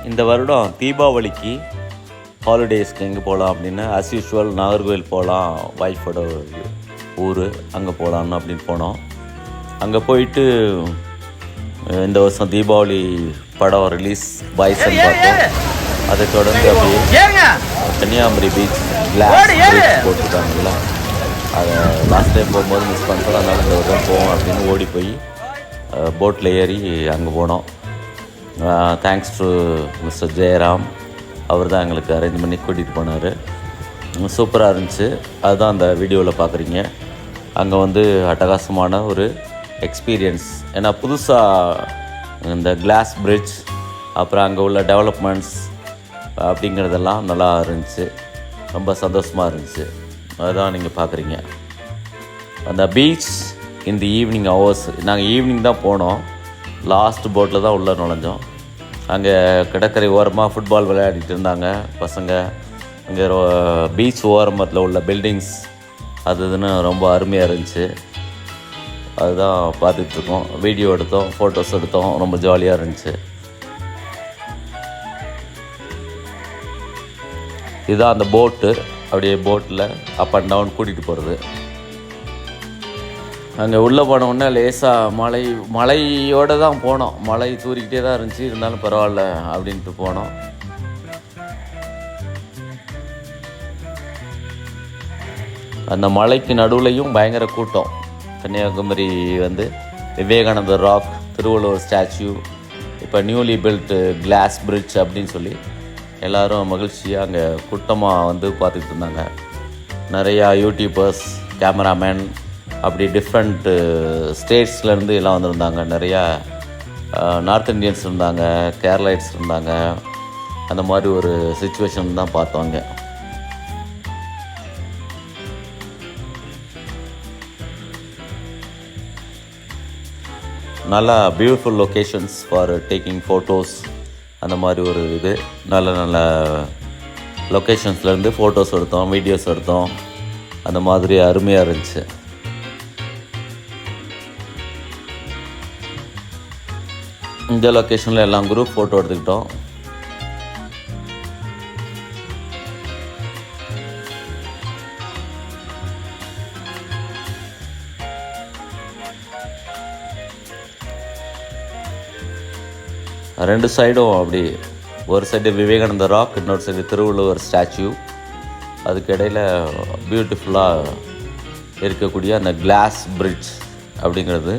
இந்த வருடம் தீபாவளிக்கு ஹாலிடேஸ்க்கு எங்கே போகலாம் அப்படின்னா ஆஸ் யூஷுவல் நாகர்கோவில் போகலாம், ஒய்ஃபோட ஊர் அங்கே போகலான்னு அப்படின்னு போனோம். அங்கே போயிட்டு இந்த வருஷம் தீபாவளி படம் ரிலீஸ் பாய்ஸ்ன்னு பார்த்தோம். அதை தொடர்ந்து அப்படியே கன்னியாகுமரி பீச் கிளாஸ் போட்டுருக்காங்கல்ல, அதை லாஸ்ட் டைம் போகும்போது மிஸ் பண்ணுறோம். அதனால் இந்த வருடம் போவோம் அப்படின்னு ஓடி போய் போட்டில் ஏறி அங்கே போனோம். தேங்க்ஸ் டு மிஸ்டர் ஜெயராம், அவர் தான் எங்களுக்கு அரேஞ்ச் பண்ணி கூட்டிகிட்டு போனார். சூப்பராக இருந்துச்சு. அதுதான் அந்த வீடியோவில் பார்க்குறீங்க. அங்கே வந்து அட்டகாசமான ஒரு எக்ஸ்பீரியன்ஸ். ஏன்னா புதுசாக இந்த கிளாஸ் பிரிட்ஜ், அப்புறம் அங்கே உள்ள டெவலப்மெண்ட்ஸ் அப்படிங்கிறதெல்லாம் நல்லா இருந்துச்சு. ரொம்ப சந்தோஷமாக இருந்துச்சு. அதுதான் நீங்கள் பார்க்குறீங்க. அந்த பீச் இந்த ஈவினிங் ஹவர்ஸ், நாங்கள் ஈவினிங் தான் போனோம். லாஸ்ட் போட்டில் தான் உள்ளே நுழைஞ்சோம். அங்கே கடற்கரை ஓரமாக ஃபுட்பால் விளையாடிட்டு இருந்தாங்க பசங்க. அங்கே பீச் ஓரமத்தில் உள்ள பில்டிங்ஸ் அது இதுன்னு ரொம்ப அருமையாக இருந்துச்சு. அதுதான் பார்த்துட்ருக்கோம். வீடியோ எடுத்தோம், ஃபோட்டோஸ் எடுத்தோம். ரொம்ப ஜாலியாக இருந்துச்சு. இதுதான் அந்த போட்டு. அப்படியே போட்டில் அப் அண்ட் டவுன் கூட்டிகிட்டு போகிறது. அங்கே உள்ளே போனோடனே லேசாக மழையோடு தான் போனோம். மழை தூரிக்கிட்டே தான் இருந்துச்சு. இருந்தாலும் பரவாயில்ல அப்படின்ட்டு போனோம். அந்த மலைக்கு நடுவுலையும் பயங்கர கூட்டம். கன்னியாகுமரி வந்து விவேகானந்தர் ராக், திருவள்ளுவர் ஸ்டாச்சு, இப்போ நியூலி பில்ட் கிளாஸ் பிரிட்ஜ் அப்படின்னு சொல்லி எல்லோரும் மகிழ்ச்சியாக அங்கே கூட்டமாக வந்து பார்த்துக்கிட்டு இருந்தாங்க. நிறையா யூடியூபர்ஸ், கேமராமேன், அப்படி டிஃப்ரெண்ட்டு ஸ்டேட்ஸ்லேருந்து எல்லாம் வந்திருந்தாங்க. நிறையா நார்த் இண்டியன்ஸ் இருந்தாங்க, கேரளைட்ஸ் இருந்தாங்க. அந்த மாதிரி ஒரு சிச்சுவேஷன் தான் பார்த்தோங்க. நல்லா beautiful locations for taking photos. அந்த மாதிரி ஒரு இது நல்ல நல்ல லொக்கேஷன்ஸ்லேருந்து ஃபோட்டோஸ் எடுத்தோம், வீடியோஸ் எடுத்தோம். அந்த மாதிரி அருமையாக இருந்துச்சு. இந்த லொக்கேஷனில் எல்லாம் குரூப் ஃபோட்டோ எடுத்துக்கிட்டோம். ரெண்டு சைடும் அப்படி, ஒரு சைடு விவேகானந்த ராக், இன்னொரு சைடு திருவள்ளுவர் ஸ்டாச்சு. அதுக்கு இடையில் பியூட்டிஃபுல்லாக இருக்கக்கூடிய அந்த கிளாஸ் பிரிட்ஜ் அப்படிங்கிறது.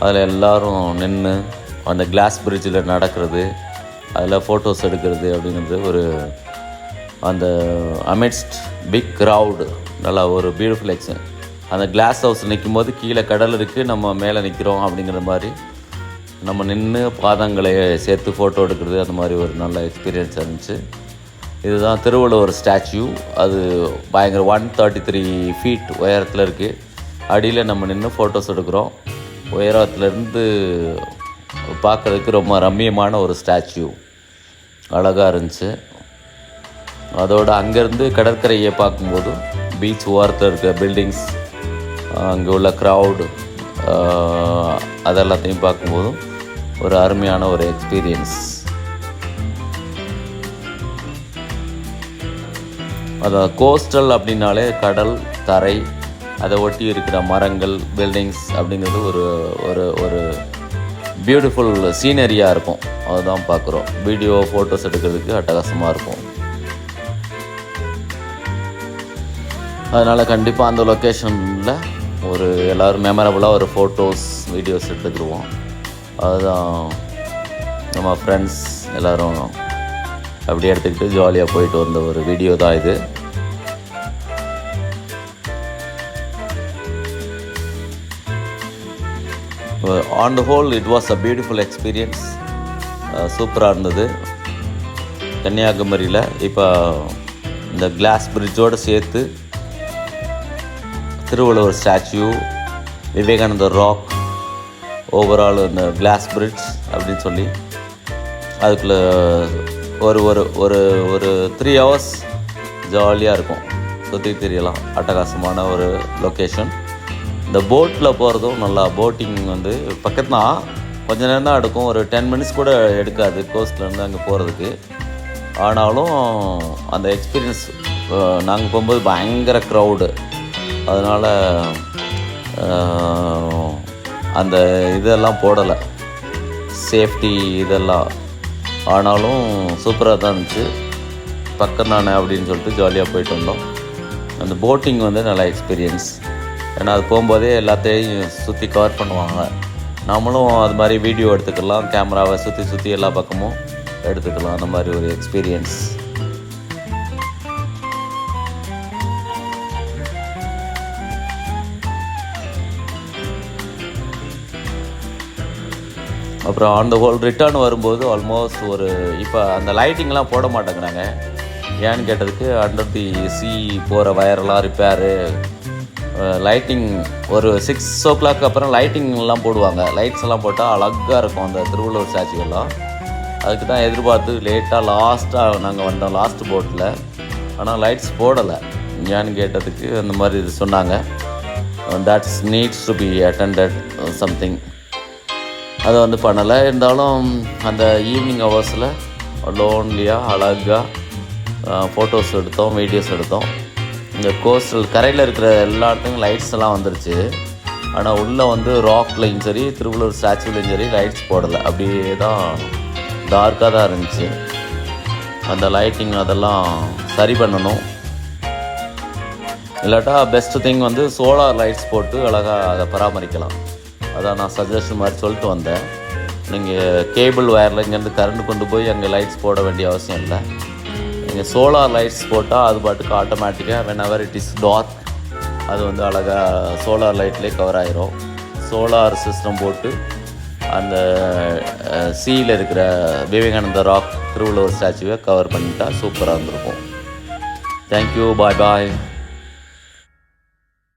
அதில் எல்லோரும் நின்று அந்த கிளாஸ் பிரிட்ஜில் நடக்கிறது, அதில் ஃபோட்டோஸ் எடுக்கிறது அப்படிங்கிறது ஒரு அந்த அமிட்ஸ்ட் பிக் க்ரௌடு. நல்லா ஒரு பியூட்டிஃபுல் அந்த கிளாஸ் ஹவுஸ் நிற்கும் போது கீழே கடல் இருக்குது, நம்ம மேலே நிற்கிறோம் அப்படிங்கிற மாதிரி நம்ம நின்று பாதங்களை சேர்த்து ஃபோட்டோ எடுக்கிறது. அந்த மாதிரி ஒரு நல்ல எக்ஸ்பீரியன்ஸாக இருந்துச்சு. இதுதான் திருவள்ளுவர் ஸ்டாச்சு. அது பயங்கர 133 ஃபீட் உயரத்தில் இருக்குது. அடியில் நம்ம நின்று ஃபோட்டோஸ் எடுக்கிறோம். உயரத்துலேருந்து பார்க்குறதுக்கு ரொம்ப ரம்மியமான ஒரு ஸ்டாச்சு, அழகாக இருந்துச்சு. அதோடு அங்கேருந்து கடற்கரையை பார்க்கும்போது பீச் ஓரத்தில் இருக்க பில்டிங்ஸ், அங்கே உள்ள க்ரௌடு, அதெல்லாத்தையும் பார்க்கும்போதும் ஒரு அருமையான ஒரு எக்ஸ்பீரியன்ஸ். அதான் கோஸ்டல் அப்படின்னாலே கடல், தரை, அதை ஒட்டி இருக்கிற மரங்கள், பில்டிங்ஸ் அப்படிங்கிறது ஒரு ஒரு ஒரு பியூட்டிஃபுல் சீனரியாக இருக்கும். அதுதான் பார்க்குறோம். வீடியோ ஃபோட்டோஸ் எடுக்கிறதுக்கு அட்டகாசமாக இருக்கும். அதனால் கண்டிப்பாக அந்த லொக்கேஷனில் ஒரு எல்லோரும் மெமரபுளாக ஒரு ஃபோட்டோஸ், வீடியோஸ் எடுத்துக்கிடுவோம். அதுதான் நம்ம ஃப்ரெண்ட்ஸ் எல்லோரும் அப்படி எடுத்துக்கிட்டு ஜாலியாக போயிட்டு வந்த ஒரு வீடியோ தான் இது. On the whole it was a beautiful experience. சூப்பராக இருந்தது. கன்னியாகுமரியில் இப்போ இந்த கிளாஸ் பிரிட்ஜோடு சேர்த்து திருவள்ளுவர் ஸ்டாச்சு, விவேகானந்தர் ராக், ஓவரால் இந்த கிளாஸ் பிரிட்ஜ் அப்படின்னு சொல்லி அதுக்குள்ளே ஒரு ஒரு ஒரு ஒரு 3 hours ஜாலியாக இருக்கும். சுற்றி தெரியலாம். அட்டகாசமான ஒரு லொக்கேஷன். இந்த போட்டில் போகிறதும் நல்லா, போட்டிங் வந்து பக்கத்துனா கொஞ்ச நேரம் தான் எடுக்கும், ஒரு 10 மினிட்ஸ் கூட எடுக்காது கோஸ்ட்லேருந்து அங்கே போகிறதுக்கு. ஆனாலும் அந்த எக்ஸ்பீரியன்ஸ் நாங்கள் போகும்போது பயங்கர க்ரௌடு, அதனால் அந்த இதெல்லாம் போடலை, சேஃப்டி இதெல்லாம். ஆனாலும் சூப்பராக தான் இருந்துச்சு. பக்கம் தானே அப்படின்னு சொல்லிட்டு ஜாலியாக போயிட்டு வந்தோம். அந்த போட்டிங் வந்து நல்ல எக்ஸ்பீரியன்ஸ். ஏன்னா அது போகும்போதே எல்லாத்தையும் சுற்றி கவர் பண்ணுவாங்க. நம்மளும் அது மாதிரி வீடியோ எடுத்துக்கலாம், கேமராவை சுற்றி எல்லா பக்கமும் எடுத்துக்கலாம். அந்த மாதிரி ஒரு எக்ஸ்பீரியன்ஸ். அப்புறம் ஆன் த ஹோல் ரிட்டர்ன் வரும்போது ஆல்மோஸ்ட் ஒரு இப்போ அந்த லைட்டிங்லாம் போட மாட்டேங்கிறாங்க. ஏன்னு கேட்டதுக்கு அண்டர் தி சி போகிற வயரெல்லாம் ரிப்பேரு, லைட்டிங் ஒரு 6 o'clock அப்புறம் லைட்டிங்லாம் போடுவாங்க. லைட்ஸ் எல்லாம் போட்டால் அழகாக இருக்கும் அந்த திருவள்ளுவர் ஸ்டாச்சுவெல்லாம். அதுக்கு தான் எதிர்பார்த்து லாஸ்ட்டாக நாங்கள் வந்தோம், லாஸ்ட் போட்டில். ஆனால் லைட்ஸ் போடலை. ஏன்னு கேட்டதுக்கு அந்த மாதிரி இது சொன்னாங்க, that's needs to be attended something. அதை வந்து பண்ணலை. இருந்தாலும் அந்த ஈவினிங் ஹவர்ஸில் லோன்லியாக அழகாக ஃபோட்டோஸ் எடுத்தோம், வீடியோஸ் எடுத்தோம். இந்த கோஸ்டல் கரையில் இருக்கிற எல்லா இடத்துக்கும் லைட்ஸ் எல்லாம் வந்துருச்சு. ஆனால் உள்ளே வந்து ராக்லையும் சரி திருவள்ளுவர் ஸ்டாச்சுலையும் சரி லைட்ஸ் போடலை. அப்படியே தான் டார்க்காக தான் இருந்துச்சு. அந்த லைட்டிங் அதெல்லாம் சரி பண்ணணும். இல்லாட்டா பெஸ்ட்டு திங் வந்து சோலார் லைட்ஸ் போட்டு அழகாக அதை பராமரிக்கலாம். அதான் நான் சஜஷன் மாதிரி சொல்லிட்டு வந்தேன். நீங்கள் கேபிள் வயரில் இங்கேருந்து கரண்ட் கொண்டு போய் அங்கே லைட்ஸ் போட வேண்டிய அவசியம் இல்லை. நீங்கள் சோலார் லைட்ஸ் போட்டால் அது பாட்டுக்கு ஆட்டோமேட்டிக்காக whenever it is dark அது வந்து அழகாக சோலார் லைட்லேயே கவர் ஆகிரும். சோலார் சிஸ்டம் போட்டு அந்த சீயில் இருக்கிற விவேகானந்த ராக் திருவள்ளுவர் ஸ்டாச்சுவை கவர் பண்ணிட்டா சூப்பராக இருந்திருக்கும். தேங்க்யூ, பாய் பாய்.